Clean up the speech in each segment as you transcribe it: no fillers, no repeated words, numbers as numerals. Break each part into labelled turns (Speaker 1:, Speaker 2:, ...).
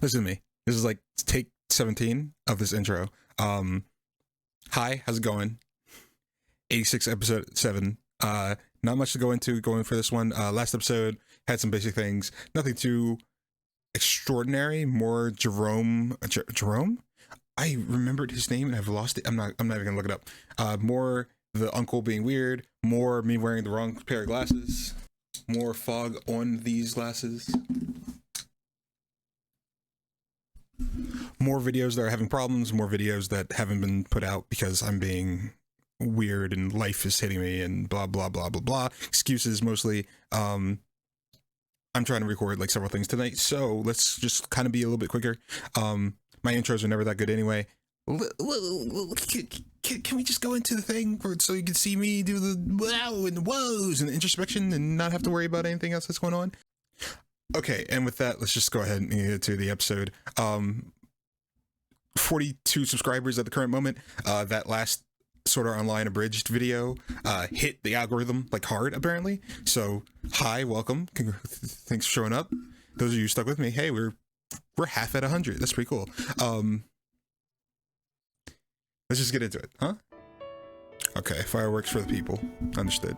Speaker 1: Listen to me. This is like take 17 of this intro. Hi, how's it going? 86 episode 7. Not much to go into going for this one. Last episode had some basic things. Nothing too extraordinary. More Jerome. Jerome? I remembered his name and I've lost it. I'm not even gonna look it up. More the uncle being weird. More me wearing the wrong pair of glasses. More fog on these glasses. More videos that are having problems, more videos that haven't been put out because I'm being weird and life is hitting me and blah, blah, blah, blah, blah. Excuses mostly. I'm trying to record like several things tonight, so let's just kind of be a little bit quicker. My intros are never that good anyway. Can we just go into the thing so you can see me do the wow and woes and the introspection and not have to worry about anything else that's going on? Okay, and with that, let's just go ahead and get to the episode. 42 subscribers at the current moment. That last Sword Art Online abridged video hit the algorithm like hard, apparently. So, hi, welcome. Thanks for showing up. Those of you stuck with me, hey, we're half at 100. That's pretty cool. Let's just get into it, huh? Okay, fireworks for the people. Understood.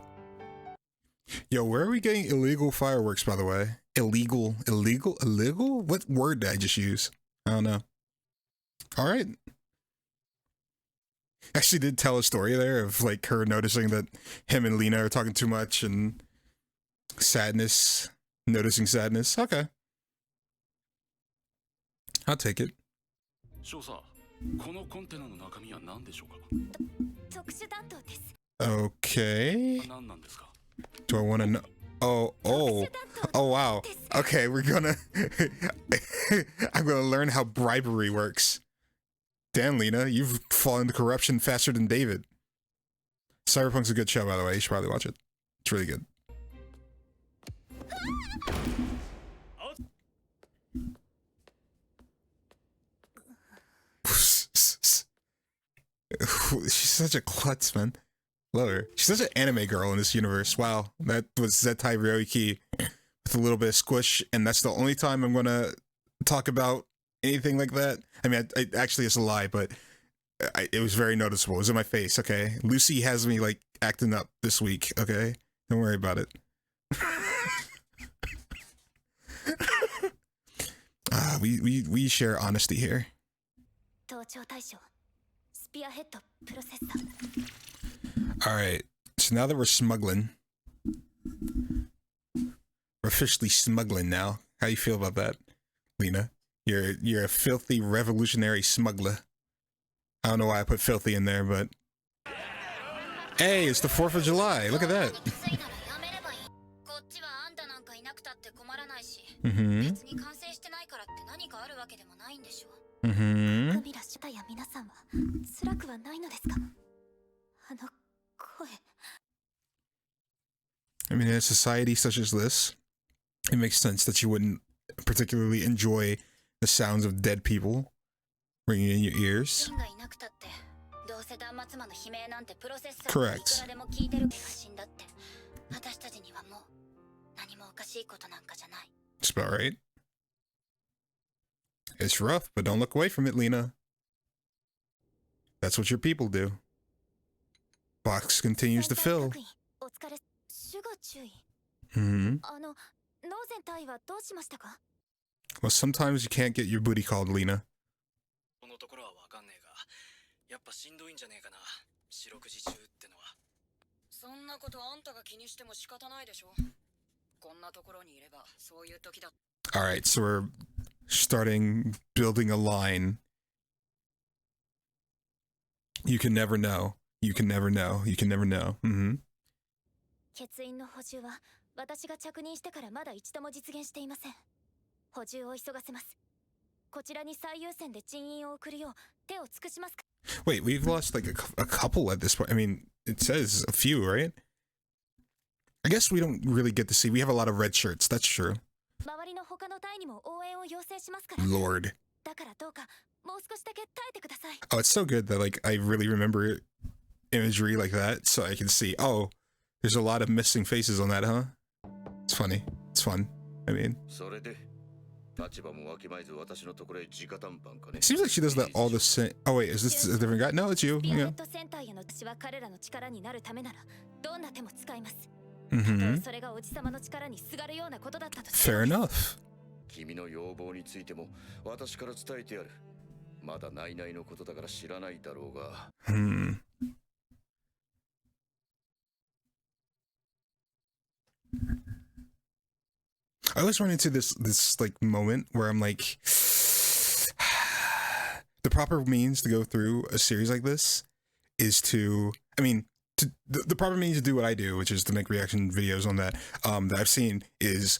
Speaker 1: Yo, where are we getting illegal fireworks, by the way? Illegal? What word did I just use? I don't know. All right. Actually did tell a story there of like her noticing that him and Lena are talking too much and sadness, noticing sadness. Okay. I'll take it. Okay. Do I want to know? Oh, wow. Okay, we're gonna... I'm gonna learn how bribery works. Damn, Lena, you've fallen into corruption faster than David. Cyberpunk's a good show, by the way. You should probably watch it. It's really good. She's such a klutz, man. Love her. She's such an anime girl in this universe. Wow, that was Zettai Ryoiki with a little bit of squish, and that's the only time I'm gonna talk about anything like that. I mean, I actually, it's a lie, but it was very noticeable. It was in my face. Okay, Lucy has me like acting up this week. Okay, don't worry about it. We share honesty here. All right, so now that we're smuggling, we're officially smuggling now. How you feel about that, Lena? You're a filthy revolutionary smuggler. I don't know why I put filthy in there, but hey, it's the 4th of July. Look at that. Mm-hmm. I mean, in a society such as this, it makes sense that you wouldn't particularly enjoy the sounds of dead people ringing in your ears. Correct. That's about right. It's rough, but don't look away from it, Lena. That's what your people do. Box continues to fill. Mm-hmm. Well, sometimes you can't get your booty called, Lena. Alright, so we're starting building a line. You can never know. You can never know. You can never know. Mm-hmm. Wait, we've lost like a couple at this point. I mean, it says a few, right? I guess we don't really get to see. We have a lot of red shirts. That's true. Lord. Oh, it's so good that like I really remember imagery like that, so I can see. Oh, there's a lot of missing faces on that, huh? It's funny. It's fun. I mean. It seems like she does that all the same. Oh wait, is this a different guy? No, it's you. Yeah. Mm-hmm. Fair enough. Hmm. I always run into this like moment where I'm like, the proper means to go through a series like this is to, I mean, the proper means to do what I do, which is to make reaction videos on that that I've seen, is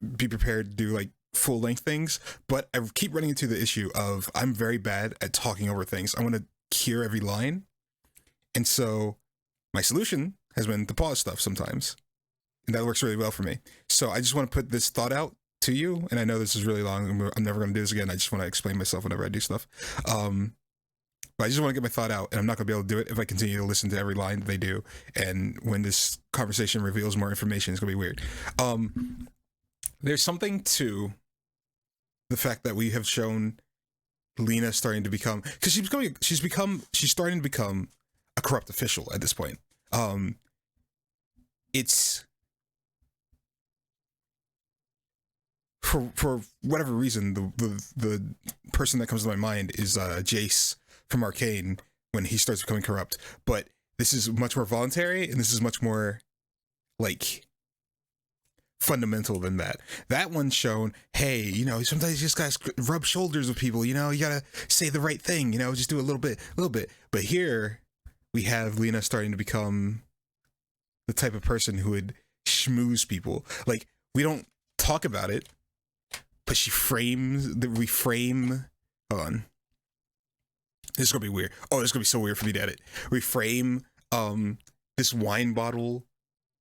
Speaker 1: be prepared to do like full length things. But I keep running into the issue of I'm very bad at talking over things. I want to hear every line, and so my solution has been to pause stuff sometimes. And that works really well for me. So I just want to put this thought out to you. And I know this is really long. I'm never going to do this again. I just want to explain myself whenever I do stuff. But I just want to get my thought out. And I'm not going to be able to do it if I continue to listen to every line that they do. And when this conversation reveals more information, it's going to be weird. There's something to the fact that we have shown Lena starting to become... Because she's starting to become a corrupt official at this point. It's... For whatever reason, the person that comes to my mind is Jace from Arcane when he starts becoming corrupt. But this is much more voluntary, and this is much more like fundamental than that. That one's shown, hey, you know, sometimes you just gotta rub shoulders with people. You know, you gotta say the right thing. You know, just do a little bit. But here we have Lena starting to become the type of person who would schmooze people. Like, we don't talk about it, but we frame, hold on. This is gonna be weird. Oh, this is gonna be so weird for me to edit. We frame this wine bottle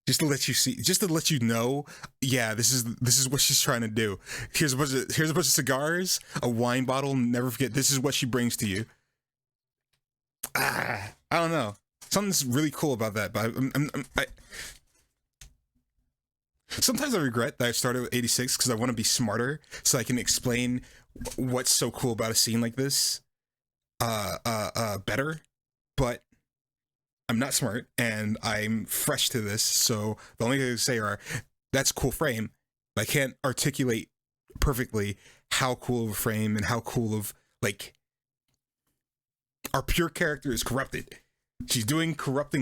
Speaker 1: just to let you see, just to let you know, yeah, this is what she's trying to do. Here's a bunch of cigars, a wine bottle, never forget, this is what she brings to you. I don't know. Something's really cool about that, but sometimes I regret that I started with 86 because I want to be smarter so I can explain what's so cool about a scene like this better, but I'm not smart and I'm fresh to this, so the only thing I can say are that's a cool frame, but I can't articulate perfectly how cool of a frame and how cool of, like, our pure character is corrupted. She's doing corrupt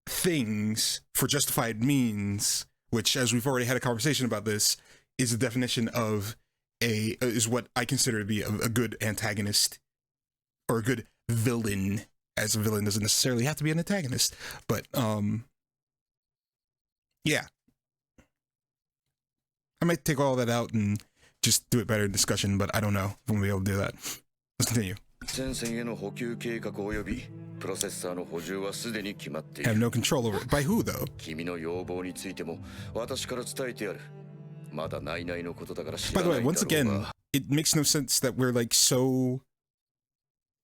Speaker 1: things for justified means, which, as we've already had a conversation about this, is the definition of is what I consider to be a good antagonist, or a good villain, as a villain doesn't necessarily have to be an antagonist. But yeah, I might take all that out and just do it better in discussion, but I don't know if I'm gonna be able to do that. Let's continue. I have no control over it. By who, though? By the way, once again, it makes no sense that we're like so,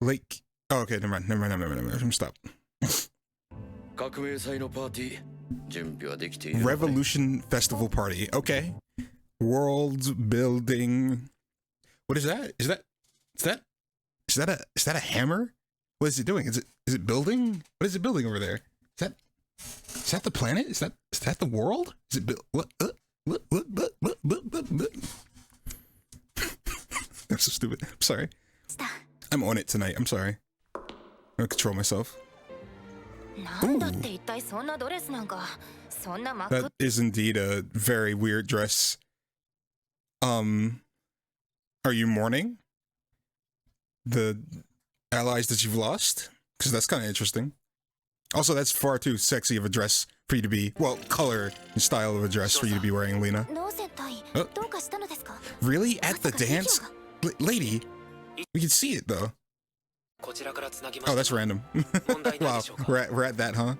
Speaker 1: like, oh, okay, never mind. I'm stop. Revolution Festival Party. Okay. World building. What is that? Is that a hammer? What is it doing? Is it building? What is it building over there? Is that the planet? Is that the world? Is it what? I'm so stupid. I'm sorry. I'm on it tonight. I'm sorry. I'm gonna control myself. Ooh. That is indeed a very weird dress. Are you mourning the allies that you've lost? Because that's kind of interesting. Also, that's far too sexy of a dress for you to be, well, color and style of a dress for you to be wearing, Lena. Oh. Really? At the dance? Lady? We can see it, though. Oh, that's random. Wow, we're at that, huh?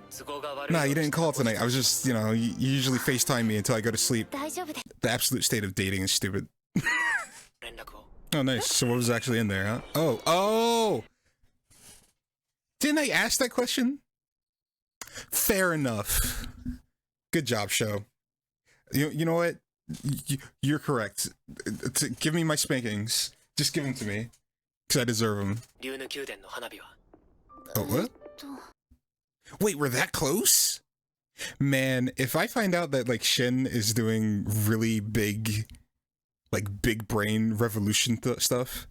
Speaker 1: Nah, you didn't call tonight. I was just, you know, you usually FaceTime me until I go to sleep. The absolute state of dating is stupid. Oh, nice. So what was actually in there, huh? Oh! Didn't I ask that question? Fair enough. Good job, show. You know what? You're correct. Give me my spankings. Just give them to me, because I deserve them. Oh, what? Wait, we're that close? Man, if I find out that, like, Shin is doing really big, like, big brain revolution stuff,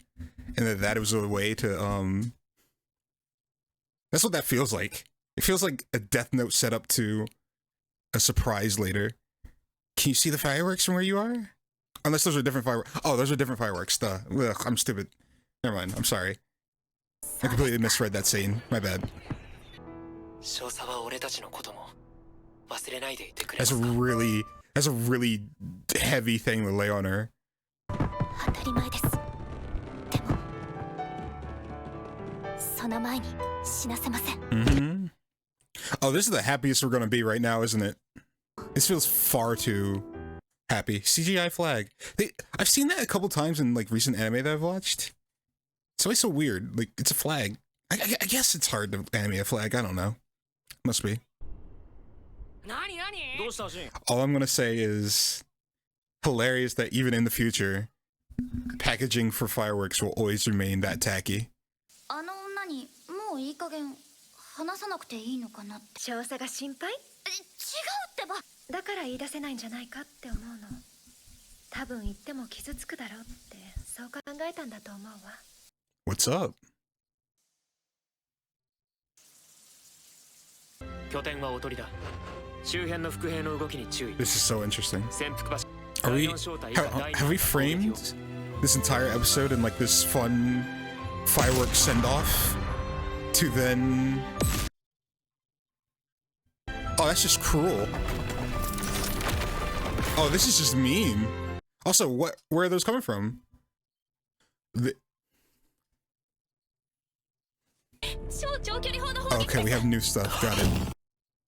Speaker 1: and that was a way to, that's what that feels like. It feels like a Death Note setup to a surprise later. Can you see the fireworks from where you are? Unless those are different fireworks. Oh, those are different fireworks. Duh. Ugh, I'm stupid. Never mind. I'm sorry. I completely misread that scene. My bad. That's a really heavy thing to lay on her. Mm-hmm. Oh, this is the happiest we're gonna be right now, isn't it? This feels far too happy. CGI flag. I've seen that a couple times in like recent anime that I've watched. It's always so weird. Like, it's a flag. I guess it's hard to animate a flag. I don't know. Must be. All I'm gonna say is hilarious that even in the future, packaging for fireworks will always remain that tacky. What's up? This is so interesting. Are we have we framed this entire episode in like this fun fireworks send-off to then... Oh, that's just cruel. Oh, this is just mean. Also, where are those coming from? Okay, we have new stuff. Got it.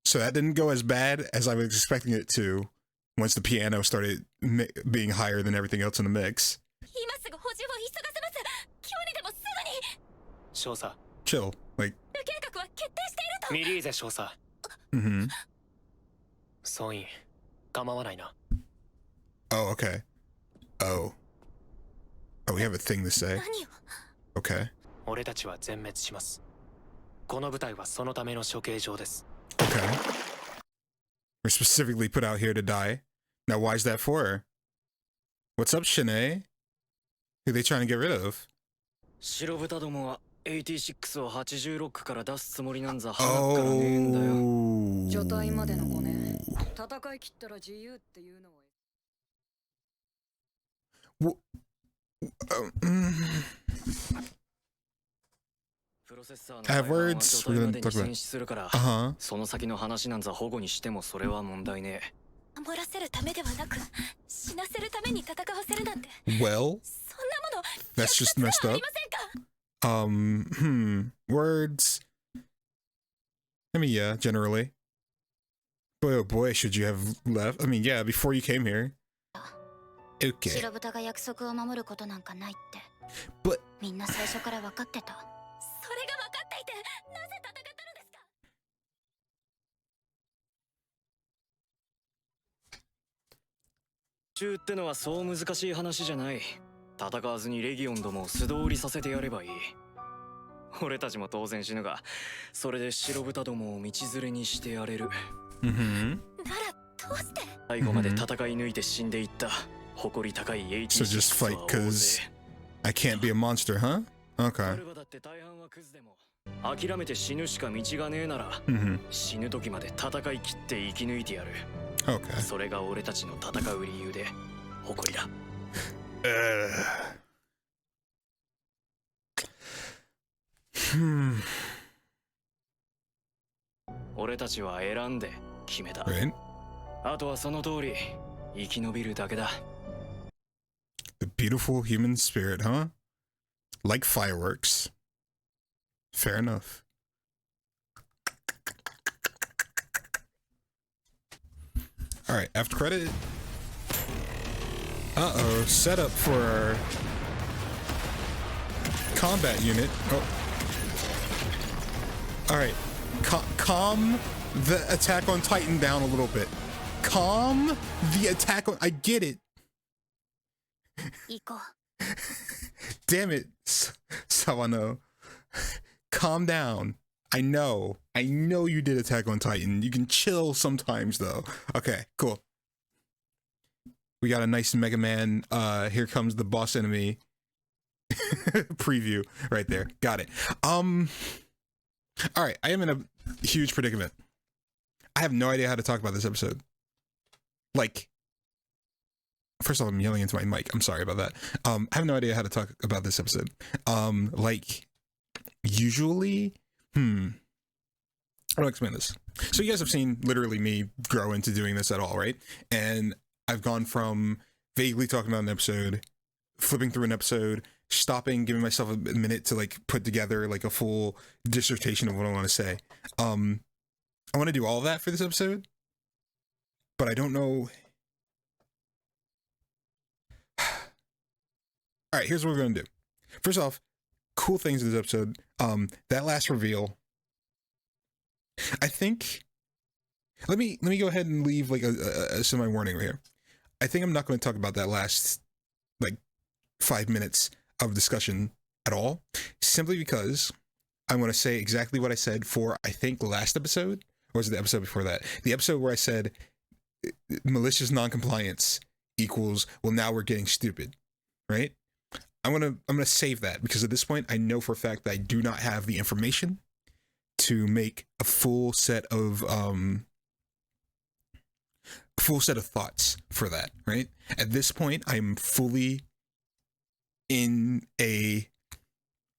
Speaker 1: So that didn't go as bad as I was expecting it to once the piano started being higher than everything else in the mix. Chill. Like... Mm-hmm. Oh, okay. Oh, we have a thing to say. Okay. Okay. We're specifically put out here to die. Now, why is that for? What's up, Shanae? Who are they trying to get rid of? Oh. I have words. We're gonna talk about. Well, that's just messed up. Words. I mean, yeah, generally. Boy, oh boy, should you have left? I mean, yeah, before you came here. Okay. But... So just fight because I can't be a monster, huh? Okay. Right. The beautiful human spirit, huh? Like fireworks. Fair enough. Alright, after credit. Uh-oh, set up for our combat unit. Oh. Alright, calm the Attack on Titan down a little bit. calm the attack on. I get it. Damn it, Sawano. Calm down. I know you did Attack on Titan. You can chill sometimes though. Okay, cool. We got a nice Mega Man, here comes the boss enemy preview right there. Got it. All right, I am in a huge predicament. I have no idea how to talk about this episode. Like, first of all, I'm yelling into my mic. I'm sorry about that. I have no idea how to talk about this episode. Like, usually, I'll explain this. So you guys have seen literally me grow into doing this at all, right? And I've gone from vaguely talking about an episode, flipping through an episode, stopping, giving myself a minute to like put together like a full dissertation of what I want to say. I want to do all of that for this episode, but I don't know. All right, here's what we're going to do. First off, cool things in this episode. That last reveal, I think, let me go ahead and leave like a semi warning right here. I think I'm not going to talk about that last like 5 minutes of discussion at all, simply because I want to say exactly what I said for, I think, last episode, or was it the episode before that? The episode where I said malicious noncompliance equals, well, now we're getting stupid, right? I'm gonna save that, because at this point I know for a fact that I do not have the information to make a full set of thoughts for that, right? At this point, I'm fully in a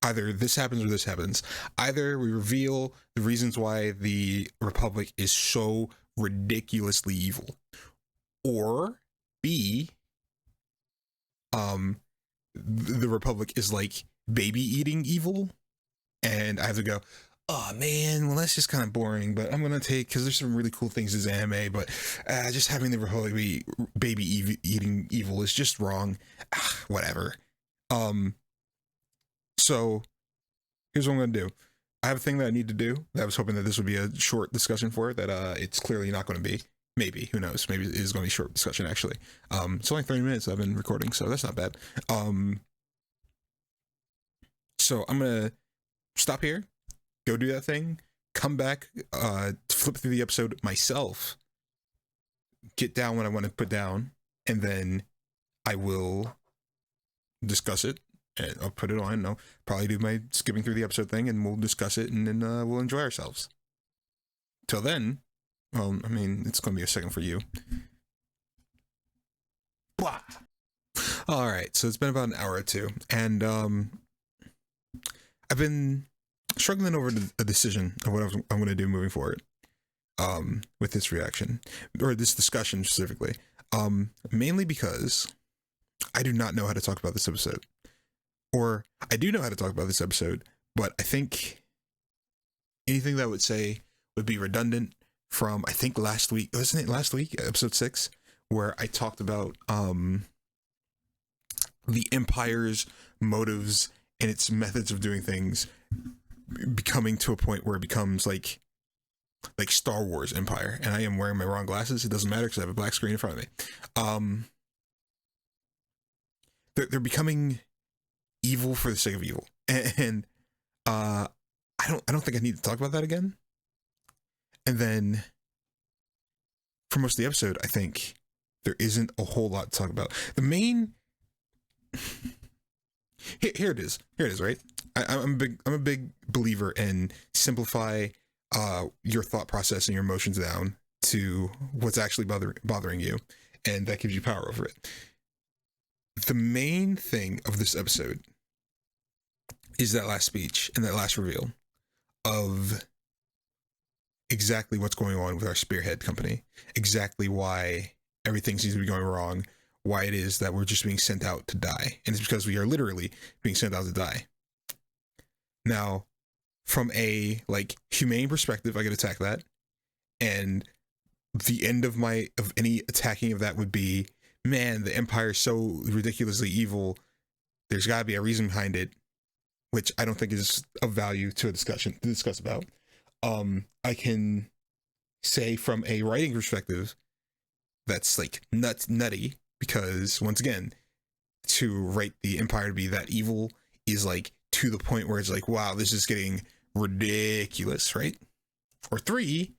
Speaker 1: either this happens or this happens. Either we reveal the reasons why the Republic is so ridiculously evil, or B, the Republic is like baby eating evil, and I have to go, oh man, well that's just kind of boring, but I'm gonna take, because there's some really cool things in this anime, but just having the Republic be baby eating evil is just wrong. Whatever. So here's what I'm gonna do. I have a thing that I need to do that I was hoping that this would be a short discussion for, that it's clearly not going to be. Maybe, who knows? Maybe it is going to be a short discussion, actually. It's only 30 minutes I've been recording, so that's not bad. So I'm going to stop here, go do that thing, come back, flip through the episode myself, get down what I want to put down, and then I will discuss it, and I'll put it on, and I'll probably do my skipping through the episode thing, and we'll discuss it, and then we'll enjoy ourselves. Till then, well, I mean, it's going to be a second for you. Blah. All right, so it's been about an hour or two, and I've been struggling over a decision of what I'm going to do moving forward with this reaction, or this discussion specifically, mainly because I do not know how to talk about this episode. Or I do know how to talk about this episode, but I think anything that I would say would be redundant from, I think last week, wasn't it last week, episode 6, where I talked about the Empire's motives and its methods of doing things becoming to a point where it becomes like Star Wars Empire. And I am wearing my wrong glasses. It doesn't matter because I have a black screen in front of me. They're becoming evil for the sake of evil, and I don't think I need to talk about that again. And then for most of the episode, I think there isn't a whole lot to talk about. The main here it is, right? I'm a big believer in simplify your thought process and your emotions down to what's actually bothering you, and that gives you power over it. The main thing of this episode is that last speech and that last reveal of exactly what's going on with our spearhead company, exactly why everything seems to be going wrong, why it is that we're just being sent out to die. And it's because we are literally being sent out to die. Now, from a like humane perspective, I could attack that, and the end of any attacking of that would be, man, the Empire is so ridiculously evil, there's got to be a reason behind it, which I don't think is of value to discuss about. I can say from a writing perspective that's like nutty, because once again, to write the Empire to be that evil is like to the point where it's like, wow, this is getting ridiculous, right? Or 3,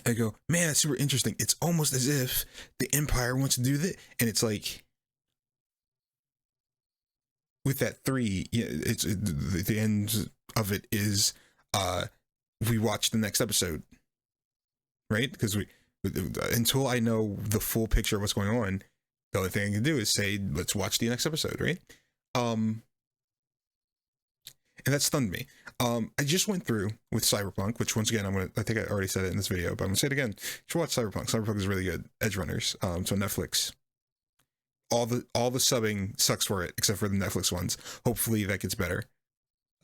Speaker 1: I go, man, that's super interesting. It's almost as if the Empire wants to do that, and it's like, with that 3, the end of it is we watch the next episode, right? Because we until I know the full picture of what's going on, the only thing I can do is say, let's watch the next episode, right? And that stunned me. I just went through with Cyberpunk, which once again, I think I already said it in this video, but I'm gonna say it again. You should watch Cyberpunk. Cyberpunk is really good. Edge Runners. So Netflix. All the subbing sucks for it, except for the Netflix ones. Hopefully that gets better.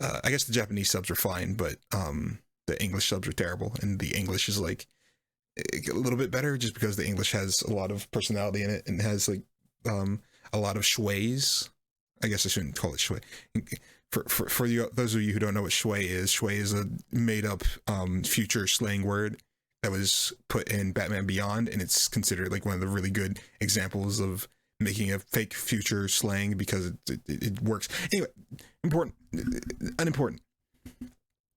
Speaker 1: I guess the Japanese subs are fine, but the English subs are terrible, and the English is like a little bit better just because the English has a lot of personality in it and has like a lot of schways. I guess I shouldn't call it schway. For you, those of you who don't know what schway is a made up future slang word that was put in Batman Beyond, and it's considered like one of the really good examples of making a fake future slang because it works. Anyway, unimportant.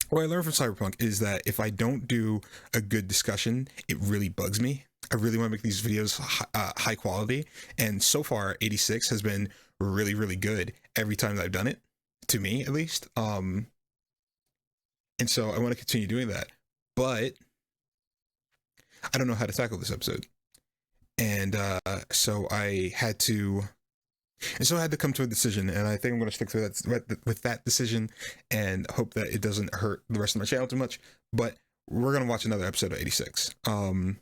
Speaker 1: What I learned from Cyberpunk is that if I don't do a good discussion, it really bugs me. I really want to make these videos high quality, and so far 86 has been really, really good every time that I've done it, to me at least. And so I want to continue doing that, but I don't know how to tackle this episode. And so I had to come to a decision, and I think I'm going to stick to that with that decision and hope that it doesn't hurt the rest of my channel too much. But we're going to watch another episode of 86. And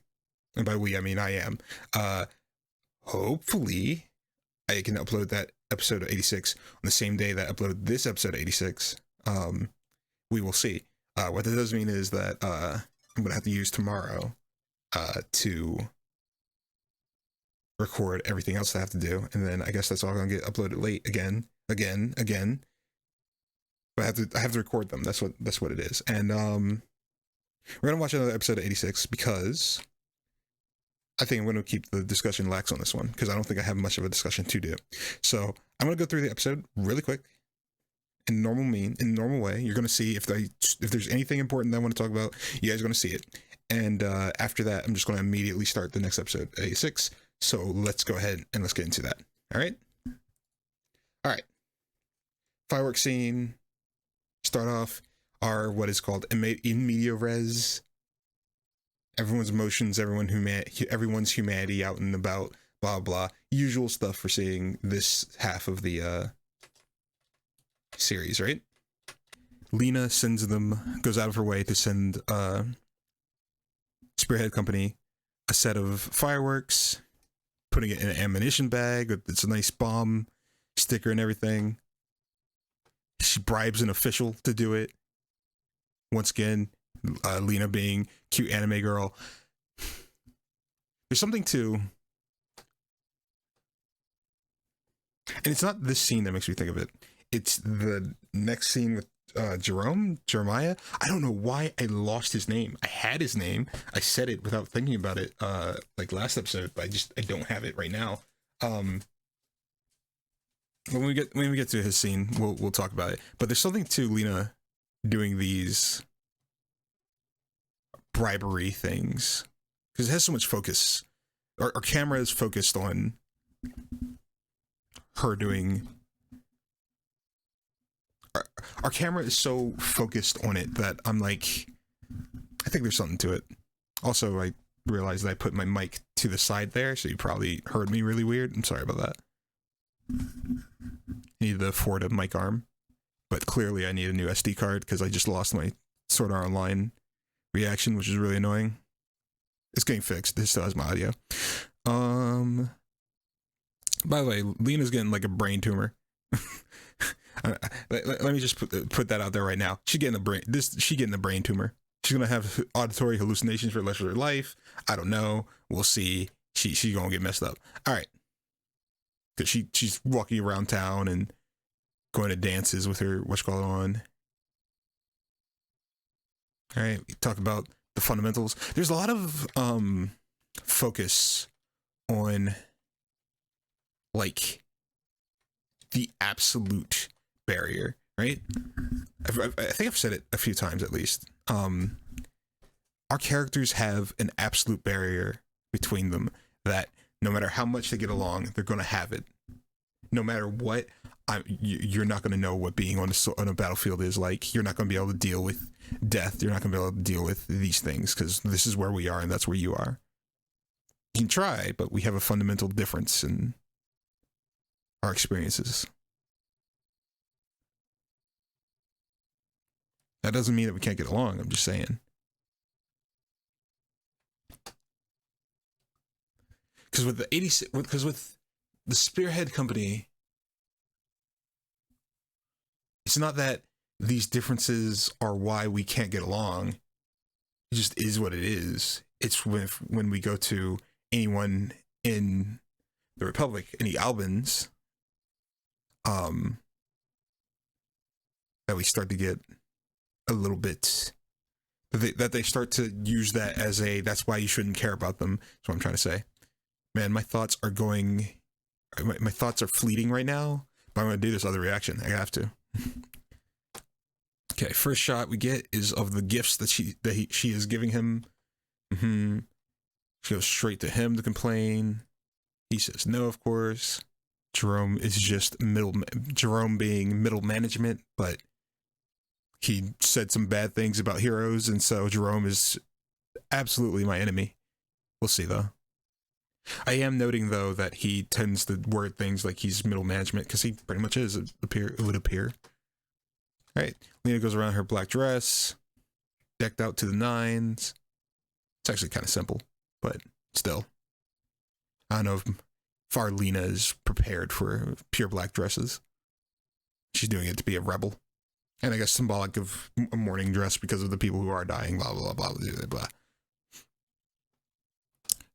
Speaker 1: by we, I mean I am. Hopefully I can upload that episode of 86 on the same day that I upload this episode of 86. We will see. What that does mean is that I'm going to have to use tomorrow to record everything else I have to do, and then I guess that's all gonna get uploaded late again. But I have to record them. That's what it is. And we're gonna watch another episode of 86 because I think I'm gonna keep the discussion lax on this one because I don't think I have much of a discussion to do. So I'm gonna go through the episode really quick in normal way. You're gonna see if there's anything important that I want to talk about. You guys are gonna see it, and after that, I'm just gonna immediately start the next episode, 86. So let's go ahead and let's get into that. All right. Fireworks scene. Start off our what is called in media res. Everyone's emotions, everyone's humanity out and about. Blah blah. Usual stuff for seeing this half of the series, right? Lena goes out of her way to send Spearhead Company a set of fireworks, putting it in an ammunition bag with its a nice bomb sticker and everything. She bribes an official to do it. Once again, Lena being cute anime girl. There's something to, and it's not this scene that makes me think of it. It's the next scene with Jeremiah. I don't know why I lost his name. I had his name. I said it without thinking about it like last episode, but I don't have it right now. When we get to his scene, we'll talk about it. But there's something to Lena doing these bribery things because it has so much focus. Our camera is focused on her doing. Our camera is so focused on it that I'm like, I think there's something to it. Also, I realized that I put my mic to the side there, so you probably heard me really weird. I'm sorry about that. I need the Forda mic arm, but clearly I need a new SD card because I just lost my Sword Art Online reaction, which is really annoying. It's getting fixed. This still has my audio. By the way, Lena's getting like a brain tumor. Let me just put that out there right now. She's getting the brain tumor. She's gonna have auditory hallucinations for the rest of her life. I don't know. We'll see. She's gonna get messed up. All right, because she's walking around town and going to dances with her what's-called on. All right, we talk about the fundamentals. There's a lot of focus on like the absolute barrier, right? I think I've said it a few times at least. Our characters have an absolute barrier between them that no matter how much they get along, they're going to have it. No matter what, you're not going to know what being on a battlefield is like. You're not going to be able to deal with death. You're not going to be able to deal with these things because this is where we are and that's where you are. You can try, but we have a fundamental difference in our experiences. That doesn't mean that we can't get along. I'm just saying. Because with the Spearhead Company, it's not that these differences are why we can't get along. It just is what it is. It's when we go to anyone in the Republic, any Albans, that we start to get a little bit, that they start to use that as that's why you shouldn't care about them. That's what I'm trying to say. Man, my thoughts are my thoughts are fleeting right now, but I'm going to do this other reaction. I have to. Okay, first shot we get is of the gifts that she is giving him. She goes straight to him to complain. He says no, of course. Jerome is just Jerome being middle management, but he said some bad things about heroes, and so Jerome is absolutely my enemy. We'll see, though. I am noting, though, that he tends to word things like he's middle management, because he pretty much is, it would appear. All right, Lena goes around her black dress, decked out to the nines. It's actually kind of simple, but still. I don't know if far Lena is prepared for pure black dresses. She's doing it to be a rebel. And I guess symbolic of a mourning dress because of the people who are dying, blah, blah, blah, blah, blah, blah.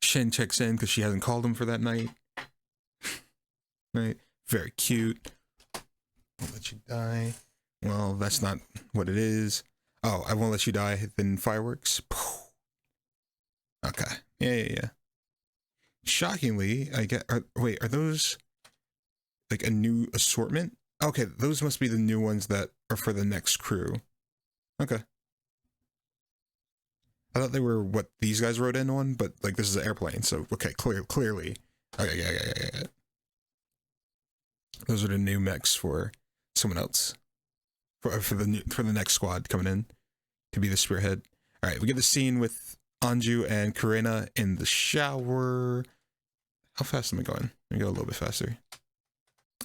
Speaker 1: Shen checks in because she hasn't called him for that night. Right? Very cute. Won't let you die. Well, that's not what it is. Oh, I won't let you die, then fireworks. Okay. Yeah. Shockingly, I get... are those like a new assortment? Okay, those must be the new ones that are for the next crew. Okay. I thought they were what these guys rode in on, but like this is an airplane, so okay, clearly. Okay, yeah. Those are the new mechs for someone else. For the next squad coming in to be the spearhead. All right, we get the scene with Anju and Karina in the shower. How fast am I going? Let me go a little bit faster.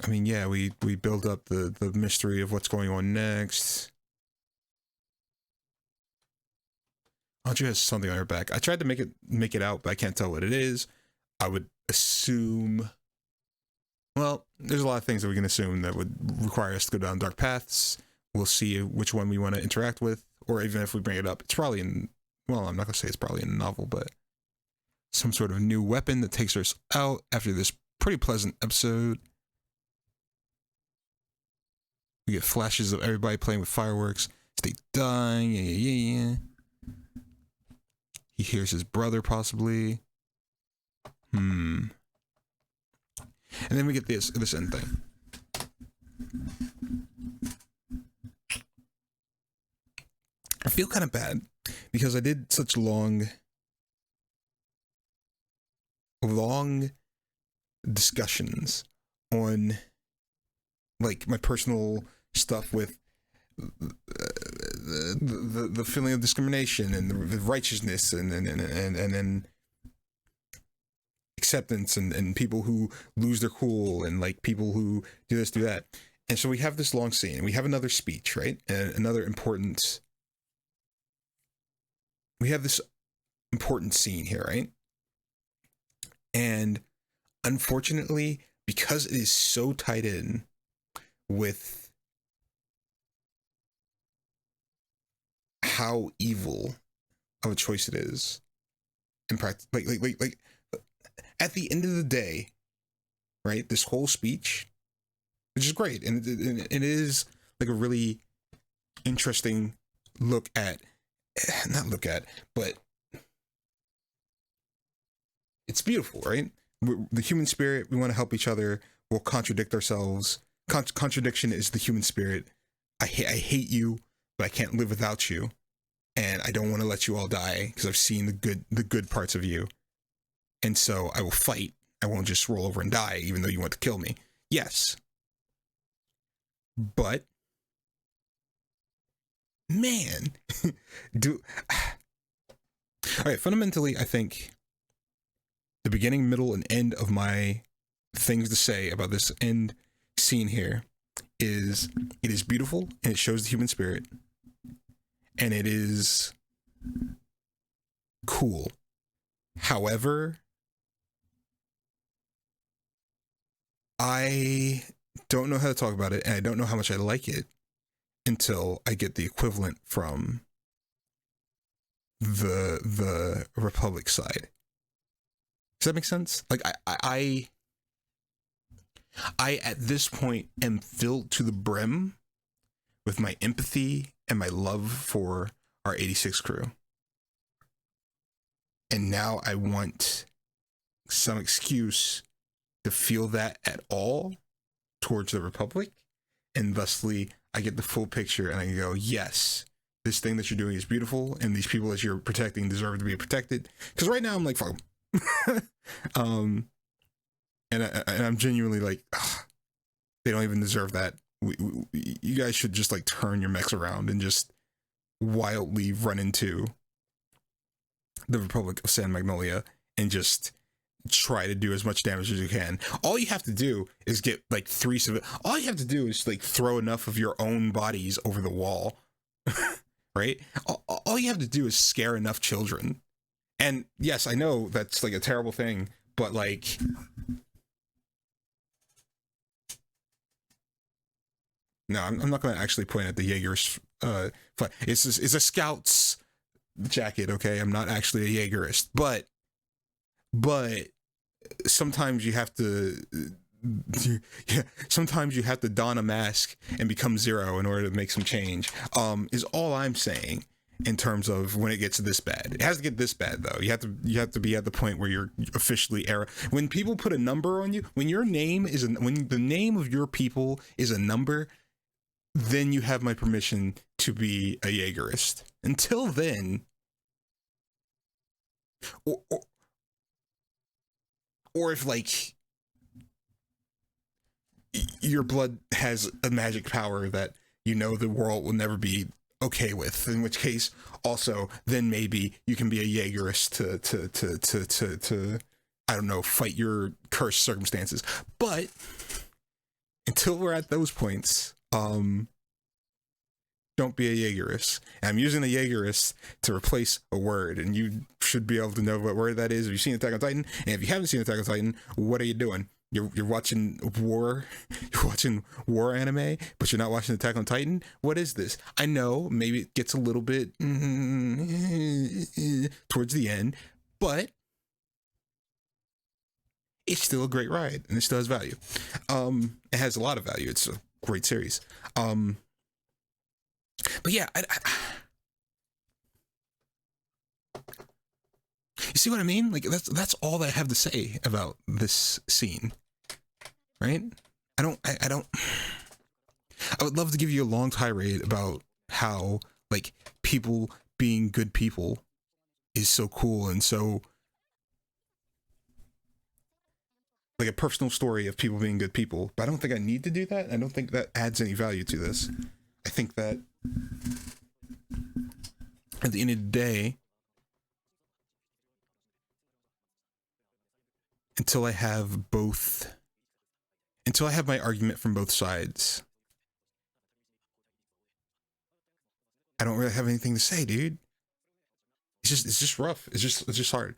Speaker 1: I mean, yeah, we build up the mystery of what's going on next. Anju has something on her back. I tried to make it out, but I can't tell what it is. I would assume... Well, there's a lot of things that we can assume that would require us to go down dark paths. We'll see which one we want to interact with, or even if we bring it up. It's probably in... Well, I'm not going to say it's probably in the novel, but... some sort of new weapon that takes us out after this pretty pleasant episode. We get flashes of everybody playing with fireworks. Stay dying. Yeah. He hears his brother, possibly. And then we get this end thing. I feel kind of bad because I did such long discussions on like my personal stuff with the feeling of discrimination and the righteousness and then acceptance and people who lose their cool and like people who do this, do that. And so we have this long scene. We have another speech, right? And we have this important scene here, right? And unfortunately, because it is so tied in with how evil of a choice it is, in practice, like at the end of the day, right? This whole speech, which is great, and it is like a really interesting but it's beautiful, right? The human spirit, we want to help each other. We'll contradict ourselves. Contradiction is the human spirit. I hate you, but I can't live without you, and I don't want to let you all die because I've seen the good parts of you, and so I will fight. I won't just roll over and die, even though you want to kill me. Yes, but man, do all right. Fundamentally, I think the beginning, middle, and end of my things to say about this end scene here is it is beautiful and it shows the human spirit and it is cool. However, I don't know how to talk about it, and I don't know how much I like it until I get the equivalent from the Republic side. Does that make sense? Like I at this point am filled to the brim with my empathy and my love for our 86 crew. And now I want some excuse to feel that at all towards the Republic. And thusly, I get the full picture and I go, yes, this thing that you're doing is beautiful. And these people that you're protecting deserve to be protected. Because right now I'm like, fuck them. And I'm genuinely like, ugh, they don't even deserve that. You guys should just like turn your mechs around and just wildly run into the Republic of San Magnolia and just try to do as much damage as you can. All you have to do is get like all you have to do is like throw enough of your own bodies over the wall, right? All you have to do is scare enough children. And yes, I know that's like a terrible thing, but like, no, I'm not going to actually point at the Jaeger's it's a scout's jacket, okay? I'm not actually a Jaegerist, but sometimes you have to sometimes you have to don a mask and become Zero in order to make some change. Is all I'm saying in terms of when it gets this bad. It has to get this bad though. You have to be at the point where you're officially when people put a number on you, when your name is when the name of your people is a number, then you have my permission to be a Jaegerist. Until then, or if like your blood has a magic power that you know the world will never be okay with, in which case also then maybe you can be a Jaegerist to I don't know, fight your cursed circumstances. But until we're at those points, don't be a Jaegerist. And I'm using a Jaegerist to replace a word, and you should be able to know what word that is if you've seen Attack on Titan. And if you haven't seen Attack on Titan, what are you doing? You're watching war anime, but you're not watching Attack on Titan. What is this? I know maybe it gets a little bit towards the end, but it's still a great ride and it still has value. It has a lot of value. It's a great series. But yeah, you see what I mean? Like that's all that I have to say about this scene, right? I would love to give you a long tirade about how like people being good people is so cool and so like a personal story of people being good people, but I don't think I need to do that. I don't think that adds any value to this. I think that at the end of the day, until I have my argument from both sides, I don't really have anything to say, dude. It's just rough. It's just hard.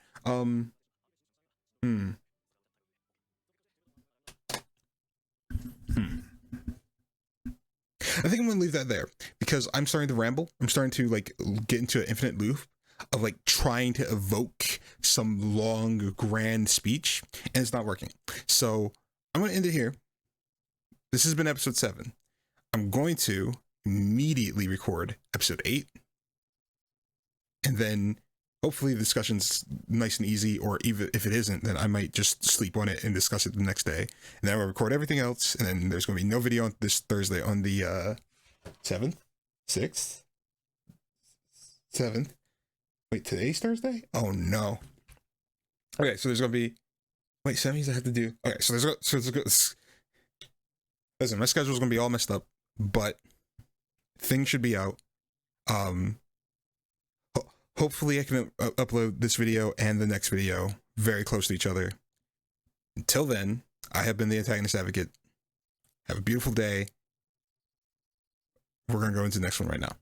Speaker 1: I think I'm gonna leave that there because I'm starting to ramble. I'm starting to like get into an infinite loop of like trying to evoke some long, grand speech, and it's not working. So I'm gonna end it here. This has been episode 7. I'm going to immediately record episode 8, and then hopefully the discussion's nice and easy, or even if it isn't, then I might just sleep on it and discuss it the next day. And then I will record everything else, and then there's going to be no video on this Thursday on the 7th? 6th? 7th? Wait, today's Thursday? Oh no. Okay, so there's going to be... Wait, semis I have to do... Okay, so listen, my schedule's going to be all messed up, but things should be out. Hopefully I can upload this video and the next video very close to each other. Until then, I have been the Antagonist Advocate. Have a beautiful day. We're going to go into the next one right now.